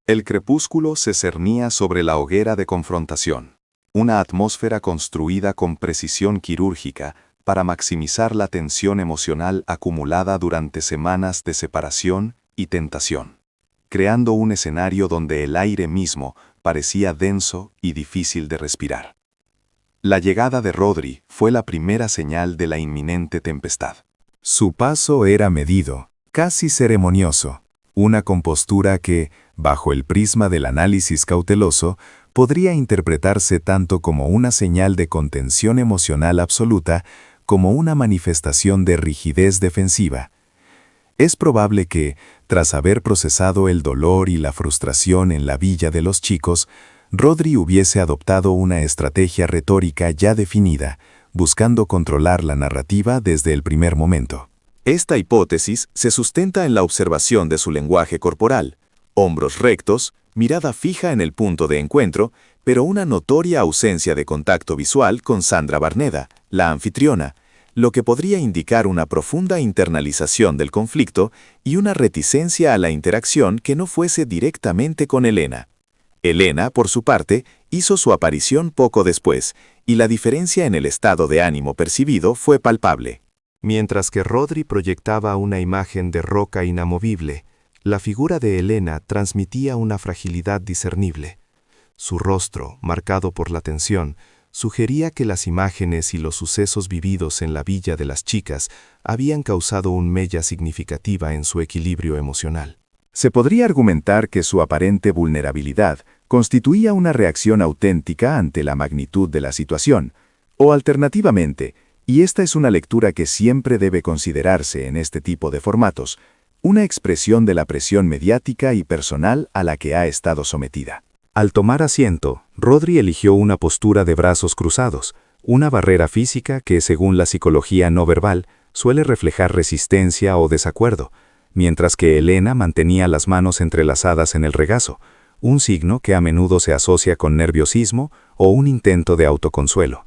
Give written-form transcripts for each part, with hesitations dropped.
El crepúsculo se cernía sobre la hoguera de confrontación, una atmósfera construida con precisión quirúrgica para maximizar la tensión emocional acumulada durante semanas de separación y tentación, creando un escenario donde el aire mismo parecía denso y difícil de respirar. La llegada de Rodri fue la primera señal de la inminente tempestad. Su paso era medido, casi ceremonioso, una compostura que, bajo el prisma del análisis cauteloso, podría interpretarse tanto como una señal de contención emocional absoluta como una manifestación de rigidez defensiva. Es probable que, tras haber procesado el dolor y la frustración en la villa de los chicos, Rodri hubiese adoptado una estrategia retórica ya definida, buscando controlar la narrativa desde el primer momento. Esta hipótesis se sustenta en la observación de su lenguaje corporal: hombros rectos, mirada fija en el punto de encuentro, pero una notoria ausencia de contacto visual con Sandra Barneda, la anfitriona, lo que podría indicar una profunda internalización del conflicto y una reticencia a la interacción que no fuese directamente con Elena. Elena, por su parte, hizo su aparición poco después, y la diferencia en el estado de ánimo percibido fue palpable. Mientras que Rodri proyectaba una imagen de roca inamovible, la figura de Elena transmitía una fragilidad discernible. Su rostro, marcado por la tensión, sugería que las imágenes y los sucesos vividos en la villa de las chicas habían causado una mella significativa en su equilibrio emocional. Se podría argumentar que su aparente vulnerabilidad constituía una reacción auténtica ante la magnitud de la situación, o alternativamente, y esta es una lectura que siempre debe considerarse en este tipo de formatos, una expresión de la presión mediática y personal a la que ha estado sometida. Al tomar asiento, Rodri eligió una postura de brazos cruzados, una barrera física que, según la psicología no verbal, suele reflejar resistencia o desacuerdo, mientras que Elena mantenía las manos entrelazadas en el regazo, un signo que a menudo se asocia con nerviosismo o un intento de autoconsuelo.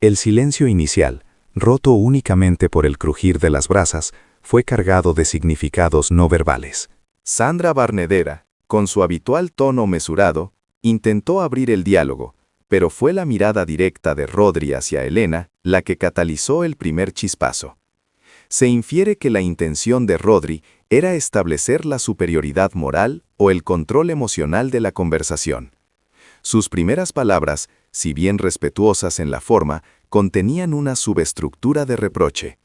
El silencio inicial, roto únicamente por el crujir de las brasas, fue cargado de significados no verbales. Sandra Barnedera, con su habitual tono mesurado, intentó abrir el diálogo, pero fue la mirada directa de Rodri hacia Elena la que catalizó el primer chispazo. Se infiere que la intención de Rodri era establecer la superioridad moral o el control emocional de la conversación. Sus primeras palabras, si bien respetuosas en la forma, contenían una subestructura de reproche.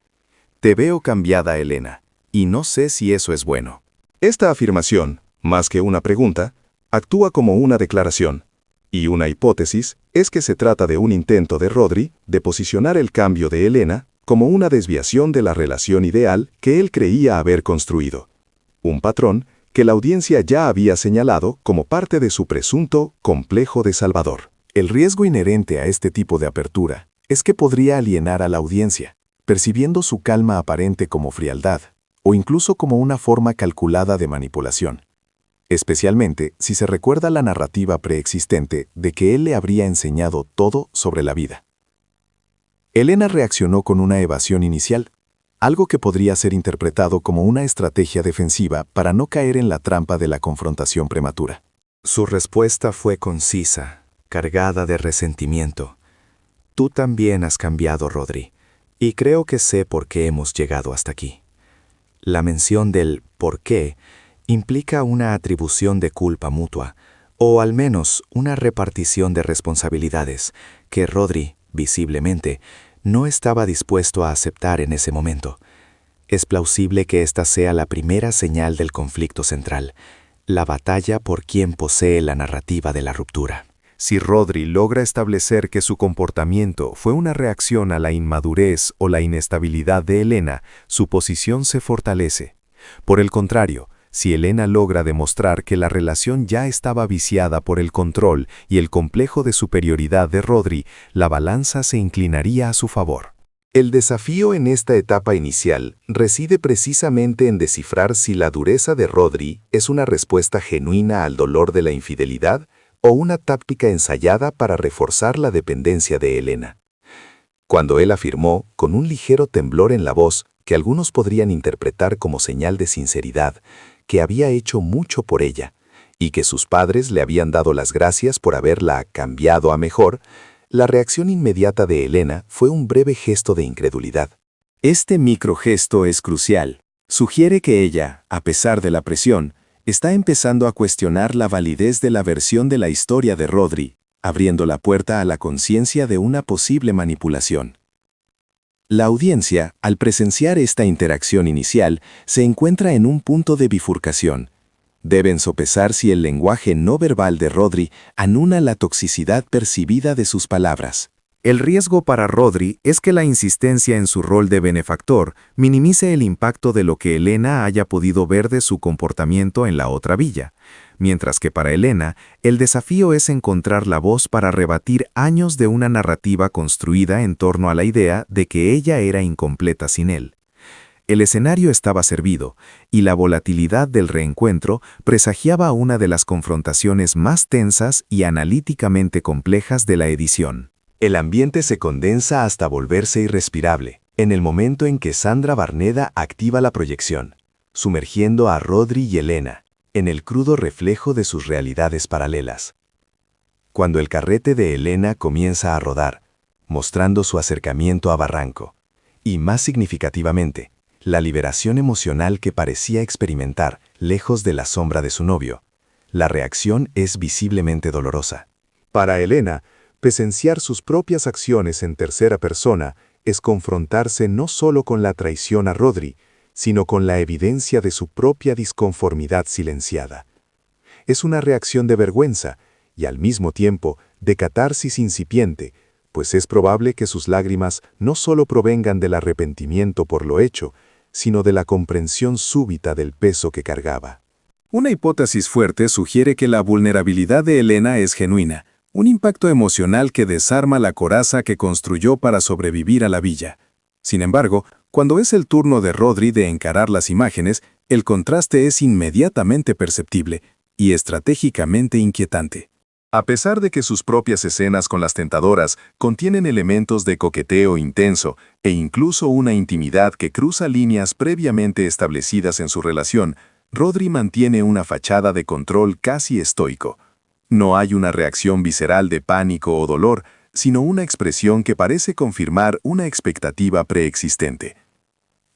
«Te veo cambiada, Elena, y no sé si eso es bueno». Esta afirmación, más que una pregunta, actúa como una declaración, y una hipótesis es que se trata de un intento de Rodri de posicionar el cambio de Elena como una desviación de la relación ideal que él creía haber construido. Un patrón que la audiencia ya había señalado como parte de su presunto complejo de Salvador. El riesgo inherente a este tipo de apertura es que podría alienar a la audiencia, percibiendo su calma aparente como frialdad, o incluso como una forma calculada de manipulación, especialmente si se recuerda la narrativa preexistente de que él le habría enseñado todo sobre la vida. Elena reaccionó con una evasión inicial, algo que podría ser interpretado como una estrategia defensiva para no caer en la trampa de la confrontación prematura. Su respuesta fue concisa, cargada de resentimiento. «Tú también has cambiado, Rodri, y creo que sé por qué hemos llegado hasta aquí». La mención del «por qué» implica una atribución de culpa mutua, o al menos una repartición de responsabilidades que Rodri, visiblemente, no estaba dispuesto a aceptar en ese momento. Es plausible que esta sea la primera señal del conflicto central, la batalla por quien posee la narrativa de la ruptura. Si Rodri logra establecer que su comportamiento fue una reacción a la inmadurez o la inestabilidad de Elena, su posición se fortalece. Por el contrario, si Elena logra demostrar que la relación ya estaba viciada por el control y el complejo de superioridad de Rodri, la balanza se inclinaría a su favor. El desafío en esta etapa inicial reside precisamente en descifrar si la dureza de Rodri es una respuesta genuina al dolor de la infidelidad o una táctica ensayada para reforzar la dependencia de Elena. Cuando él afirmó, con un ligero temblor en la voz, que algunos podrían interpretar como señal de sinceridad, que había hecho mucho por ella, y que sus padres le habían dado las gracias por haberla cambiado a mejor, la reacción inmediata de Elena fue un breve gesto de incredulidad. Este microgesto es crucial. Sugiere que ella, a pesar de la presión, está empezando a cuestionar la validez de la versión de la historia de Rodri, abriendo la puerta a la conciencia de una posible manipulación. La audiencia, al presenciar esta interacción inicial, se encuentra en un punto de bifurcación. Deben sopesar si el lenguaje no verbal de Rodri anula la toxicidad percibida de sus palabras. El riesgo para Rodri es que la insistencia en su rol de benefactor minimice el impacto de lo que Elena haya podido ver de su comportamiento en la otra villa, mientras que para Elena, el desafío es encontrar la voz para rebatir años de una narrativa construida en torno a la idea de que ella era incompleta sin él. El escenario estaba servido, y la volatilidad del reencuentro presagiaba una de las confrontaciones más tensas y analíticamente complejas de la edición. El ambiente se condensa hasta volverse irrespirable, en el momento en que Sandra Barneda activa la proyección, sumergiendo a Rodri y Elena en el crudo reflejo de sus realidades paralelas. Cuando el carrete de Elena comienza a rodar, mostrando su acercamiento a Barranco, y más significativamente, la liberación emocional que parecía experimentar lejos de la sombra de su novio, la reacción es visiblemente dolorosa. Para Elena, presenciar sus propias acciones en tercera persona es confrontarse no solo con la traición a Rodri, sino con la evidencia de su propia disconformidad silenciada. Es una reacción de vergüenza y al mismo tiempo de catarsis incipiente, pues es probable que sus lágrimas no solo provengan del arrepentimiento por lo hecho, sino de la comprensión súbita del peso que cargaba. Una hipótesis fuerte sugiere que la vulnerabilidad de Elena es genuina, un impacto emocional que desarma la coraza que construyó para sobrevivir a la villa. Sin embargo, cuando es el turno de Rodri de encarar las imágenes, el contraste es inmediatamente perceptible y estratégicamente inquietante. A pesar de que sus propias escenas con las tentadoras contienen elementos de coqueteo intenso e incluso una intimidad que cruza líneas previamente establecidas en su relación, Rodri mantiene una fachada de control casi estoico. No hay una reacción visceral de pánico o dolor, sino una expresión que parece confirmar una expectativa preexistente.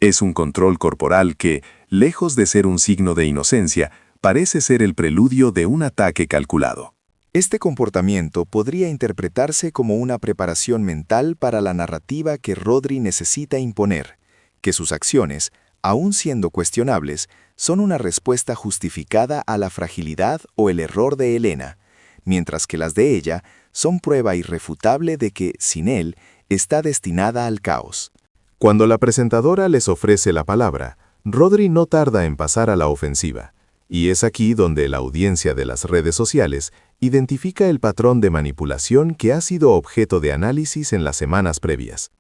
Es un control corporal que, lejos de ser un signo de inocencia, parece ser el preludio de un ataque calculado. Este comportamiento podría interpretarse como una preparación mental para la narrativa que Rodri necesita imponer, que sus acciones, aun siendo cuestionables, son una respuesta justificada a la fragilidad o el error de Elena, mientras que las de ella son prueba irrefutable de que, sin él, está destinada al caos. Cuando la presentadora les ofrece la palabra, Rodri no tarda en pasar a la ofensiva, y es aquí donde la audiencia de las redes sociales identifica el patrón de manipulación que ha sido objeto de análisis en las semanas previas.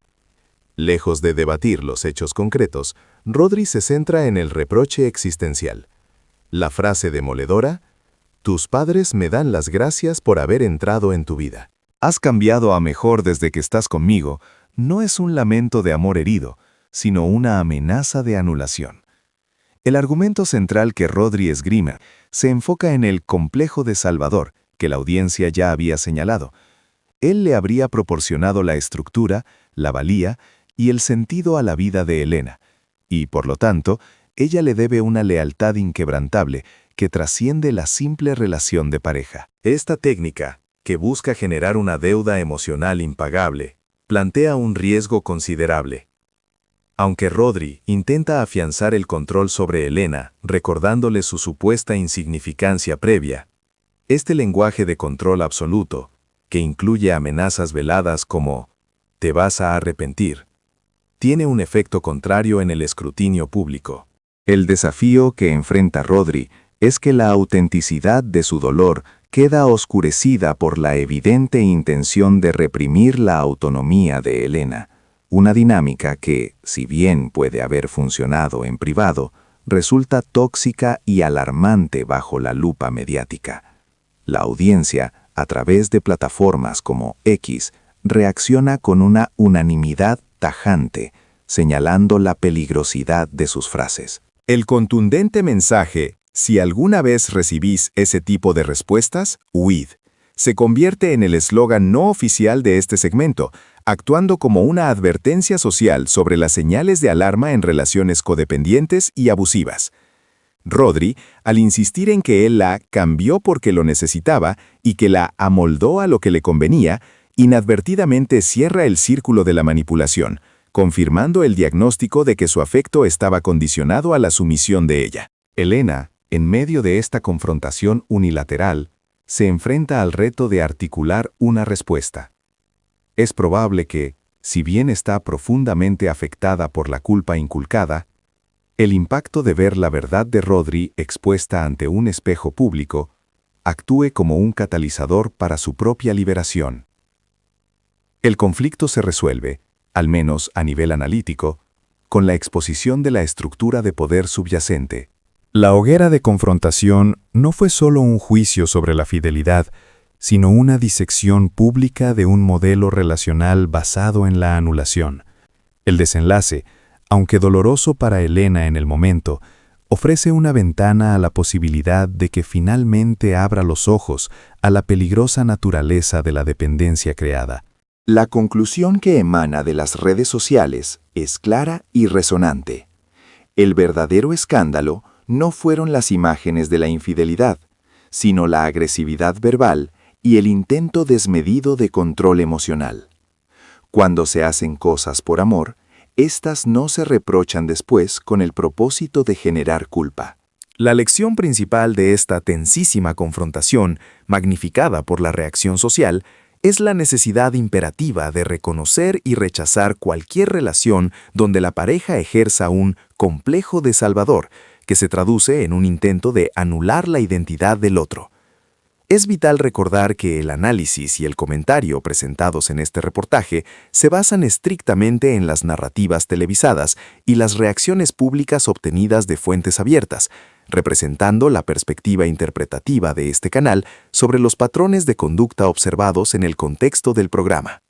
Lejos de debatir los hechos concretos, Rodri se centra en el reproche existencial. La frase demoledora: «Tus padres me dan las gracias por haber entrado en tu vida. Has cambiado a mejor desde que estás conmigo», no es un lamento de amor herido, sino una amenaza de anulación. El argumento central que Rodri esgrime se enfoca en el complejo de Salvador, que la audiencia ya había señalado. Él le habría proporcionado la estructura, la valía y el sentido a la vida de Elena, y por lo tanto, ella le debe una lealtad inquebrantable que trasciende la simple relación de pareja. Esta técnica, que busca generar una deuda emocional impagable, plantea un riesgo considerable. Aunque Rodri intenta afianzar el control sobre Elena, recordándole su supuesta insignificancia previa, este lenguaje de control absoluto, que incluye amenazas veladas como «te vas a arrepentir», tiene un efecto contrario en el escrutinio público. El desafío que enfrenta Rodri es que la autenticidad de su dolor queda oscurecida por la evidente intención de reprimir la autonomía de Elena, una dinámica que, si bien puede haber funcionado en privado, resulta tóxica y alarmante bajo la lupa mediática. La audiencia, a través de plataformas como X, reacciona con una unanimidad tajante, señalando la peligrosidad de sus frases. El contundente mensaje Si alguna vez recibís ese tipo de respuestas, huid. Se convierte en el eslogan no oficial de este segmento, actuando como una advertencia social sobre las señales de alarma en relaciones codependientes y abusivas. Rodri, al insistir en que él la cambió porque lo necesitaba y que la amoldó a lo que le convenía, inadvertidamente cierra el círculo de la manipulación, confirmando el diagnóstico de que su afecto estaba condicionado a la sumisión de ella. Elena, en medio de esta confrontación unilateral, se enfrenta al reto de articular una respuesta. Es probable que, si bien está profundamente afectada por la culpa inculcada, el impacto de ver la verdad de Rodri expuesta ante un espejo público actúe como un catalizador para su propia liberación. El conflicto se resuelve, al menos a nivel analítico, con la exposición de la estructura de poder subyacente. La hoguera de confrontación no fue solo un juicio sobre la fidelidad, sino una disección pública de un modelo relacional basado en la anulación. El desenlace, aunque doloroso para Elena en el momento, ofrece una ventana a la posibilidad de que finalmente abra los ojos a la peligrosa naturaleza de la dependencia creada. La conclusión que emana de las redes sociales es clara y resonante. El verdadero escándalo no fueron las imágenes de la infidelidad, sino la agresividad verbal y el intento desmedido de control emocional. Cuando se hacen cosas por amor, estas no se reprochan después con el propósito de generar culpa. La lección principal de esta tensísima confrontación, magnificada por la reacción social, es la necesidad imperativa de reconocer y rechazar cualquier relación donde la pareja ejerza un complejo de salvador, que se traduce en un intento de anular la identidad del otro. Es vital recordar que el análisis y el comentario presentados en este reportaje se basan estrictamente en las narrativas televisadas y las reacciones públicas obtenidas de fuentes abiertas, representando la perspectiva interpretativa de este canal sobre los patrones de conducta observados en el contexto del programa.